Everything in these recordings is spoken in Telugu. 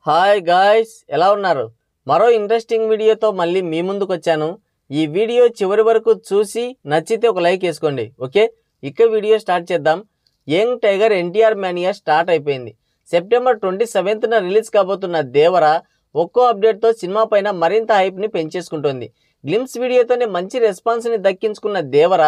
హాయ్ గాయ్స్, ఎలా ఉన్నారు? మరో ఇంట్రెస్టింగ్ వీడియోతో మళ్ళీ మీ ముందుకు వచ్చాను. ఈ వీడియో చివరి వరకు చూసి నచ్చితే ఒక లైక్ వేసుకోండి. ఓకే, ఇక వీడియో స్టార్ట్ చేద్దాం. Young tiger NTR mania start అయిపోయింది. సెప్టెంబర్ 27న రిలీజ్ కాబోతున్న దేవర ఒక్కో అప్డేట్తో సినిమా పైన మరింత హైప్ని పెంచేసుకుంటుంది. గ్లిమ్స్ వీడియోతోనే మంచి రెస్పాన్స్ని దక్కించుకున్న దేవర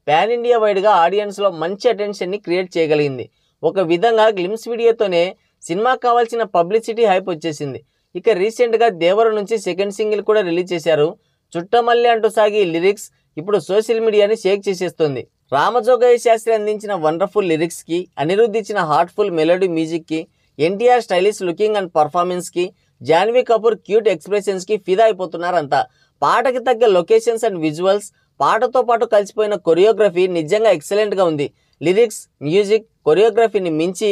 పాన్ ఇండియా వైడ్గా ఆడియన్స్లో మంచి అటెన్షన్ని క్రియేట్ చేయగలిగింది. ఒక విధంగా గ్లిమ్స్ వీడియోతోనే సినిమాకి కావాల్సిన పబ్లిసిటీ హైప్ వచ్చేసింది. ఇక రీసెంట్గా దేవర నుంచి సెకండ్ సింగిల్ కూడా రిలీజ్ చేశారు. చుట్టమల్లి అంటూ సాగి లిరిక్స్ ఇప్పుడు సోషల్ మీడియాని షేక్ చేసేస్తుంది. రామజోగయ్య శాస్త్రి అందించిన వండర్ఫుల్ లిరిక్స్కి, అనిరుద్ధ్ ఇచ్చిన హార్ట్ఫుల్ మెలోడీ మ్యూజిక్కి, ఎన్టీఆర్ స్టైలిష్ లుకింగ్ అండ్ పర్ఫార్మెన్స్కి, జాన్వీ కపూర్ క్యూట్ ఎక్స్ప్రెషన్స్కి ఫిదా అయిపోతున్నారంతా. పాటకి తగ్గ లొకేషన్స్ అండ్ విజువల్స్, పాటతో పాటు కలిసిపోయిన కొరియోగ్రఫీ నిజంగా ఎక్సలెంట్గా ఉంది. లిరిక్స్, మ్యూజిక్, కొరియోగ్రఫీని మించి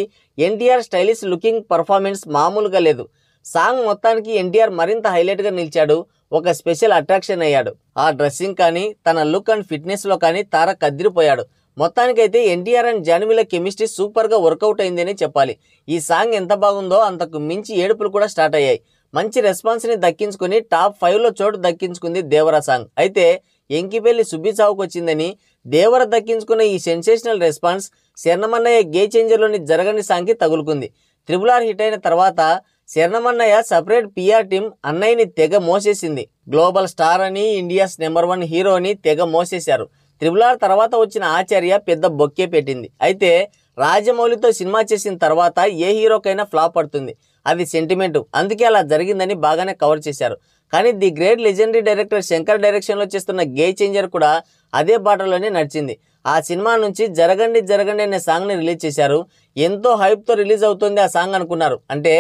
ఎన్టీఆర్ స్టైలిష్ లుకింగ్ పర్ఫార్మెన్స్ మామూలుగా లేదు. సాంగ్ మొత్తానికి ఎన్టీఆర్ మరింత హైలైట్గా నిలిచాడు, ఒక స్పెషల్ అట్రాక్షన్ అయ్యాడు. ఆ డ్రెస్సింగ్ కానీ, తన లుక్ అండ్ ఫిట్నెస్లో కానీ తారక్ అదిరిపోయాడు. మొత్తానికైతే ఎన్టీఆర్ అండ్ జాన్వీల కెమిస్ట్రీ సూపర్గా వర్కౌట్ అయిందని చెప్పాలి. ఈ సాంగ్ ఎంత బాగుందో అంతకు మించి ఏడుపులు కూడా స్టార్ట్ అయ్యాయి. మంచి రెస్పాన్స్ని దక్కించుకుని టాప్ 5లో చోటు దక్కించుకుంది దేవర సాంగ్. అయితే ఎంకిపెల్లి సుబ్బి చావుకు వచ్చిందని దేవర దక్కించుకున్న ఈ సెన్సేషనల్ రెస్పాన్స్ శరణమన్నయ్య గే చేంజర్లోని జరగని సాంగ్కి తగులుకుంది. RRR హిట్ అయిన తర్వాత శరణమన్నయ్య సపరేట్ పిఆర్ టీం అన్నయ్యని తెగ మోసేసింది. గ్లోబల్ స్టార్ అని, ఇండియాస్ నెంబర్ 1 హీరో అని తెగ మోసేశారు. RRR తర్వాత వచ్చిన ఆచార్య పెద్ద బొక్కే పెట్టింది. అయితే రాజమౌళితో సినిమా చేసిన తర్వాత ఏ హీరోకైనా ఫ్లాప్ పడుతుంది, అది సెంటిమెంటు. అందుకే అలా జరిగిందని బాగానే కవర్ చేశారు. కానీ the great legendary director Shankar డైరెక్షన్లో చేస్తున్న గే చేంజర్ కూడా అదే బాటలోనే నడిచింది. ఆ సినిమా నుంచి జరగండి జరగండి అనే సాంగ్ని రిలీజ్ చేశారు. ఎంతో హైప్తో రిలీజ్ అవుతుంది ఆ సాంగ్ అనుకున్నారు. అంటే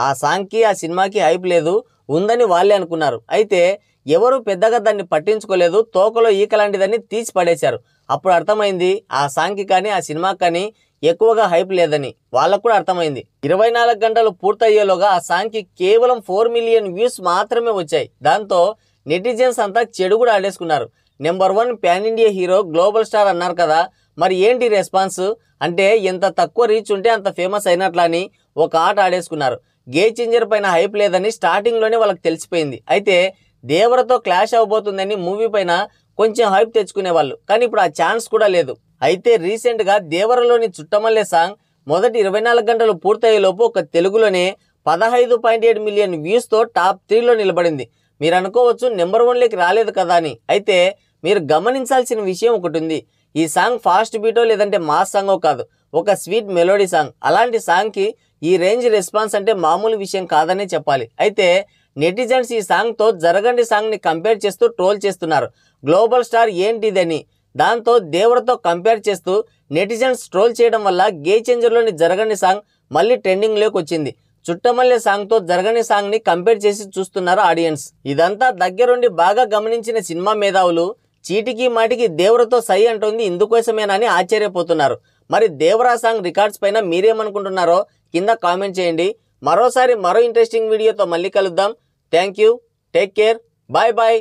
ఆ సాంగ్కి ఆ సినిమాకి హైప్ లేదు, ఉందని వాళ్ళే అనుకున్నారు. అయితే ఎవరు పెద్దగా దాన్ని పట్టించుకోలేదు, తోకలో ఈకలాంటిదని తీసి పడేశారు. అప్పుడు అర్థమైంది ఆ సాంగ్కి కానీ ఆ సినిమాకి కానీ ఎక్కువగా హైప్ లేదని. వాళ్ళకు కూడా అర్థమైంది. 24 గంటలు పూర్తయ్యేలోగా ఆ సాంగ్కి కేవలం 4 మిలియన్ వ్యూస్ మాత్రమే వచ్చాయి. దాంతో నెటిజన్స్ అంతా చెడు కూడా ఆడేసుకున్నారు. Number 1 pan India hero, global star అన్నారు కదా, మరి ఏంటి రెస్పాన్స్? అంటే ఎంత తక్కువ రీచ్ ఉంటే అంత ఫేమస్ అయినట్లా అని ఒక ఆట ఆడేసుకున్నారు. గే చేంజర్ పైన హైప్ లేదని స్టార్టింగ్లోనే వాళ్ళకి తెలిసిపోయింది. అయితే దేవరతో క్లాష్ అవబోతుందని మూవీ పైన కొంచెం హైప్ తెచ్చుకునేవాళ్ళు. కానీ ఇప్పుడు ఆ ఛాన్స్ కూడా లేదు. అయితే రీసెంట్గా దేవరలోని చుట్టమల్లె సాంగ్ మొదటి 24 గంటలు పూర్తయ్యేలోపు ఒక తెలుగులోనే 15.7 మిలియన్ వ్యూస్తో టాప్ 3లో నిలబడింది. మీరు అనుకోవచ్చు నెంబర్ 1లోకి రాలేదు కదా అని. అయితే మీరు గమనించాల్సిన విషయం ఒకటి ఉంది. ఈ సాంగ్ ఫాస్ట్ బీటో లేదంటే మాస్ సాంగో కాదు, ఒక స్వీట్ మెలోడీ సాంగ్. అలాంటి సాంగ్కి ఈ రేంజ్ రెస్పాన్స్ అంటే మామూలు విషయం కాదనే చెప్పాలి. అయితే నెటిజన్స్ ఈ సాంగ్తో జరగండి సాంగ్ని కంపేర్ చేస్తూ ట్రోల్ చేస్తున్నారు. గ్లోబల్ స్టార్ ఏంటిదని, దాంతో దేవరతో కంపేర్ చేస్తూ నెటిజన్స్ ట్రోల్ చేయడం వల్ల గే చేంజర్లోని జరగని సాంగ్ మళ్ళీ ట్రెండింగ్లోకి వచ్చింది. చుట్టమల్లె సాంగ్తో జరగని సాంగ్ని కంపేర్ చేసి చూస్తున్నారు ఆడియన్స్. ఇదంతా దగ్గరుండి బాగా గమనించిన సినిమా మేధావులు చీటికి మాటికి దేవరతో సై అంటోంది ఇందుకోసమేనని ఆశ్చర్యపోతున్నారు. మరి దేవర సాంగ్ రికార్డ్స్ పైన మీరేమనుకుంటున్నారో కింద కామెంట్ చేయండి. మరోసారి మరో ఇంట్రెస్టింగ్ వీడియోతో మళ్ళీ కలుద్దాం. Thank you, take care, bye bye.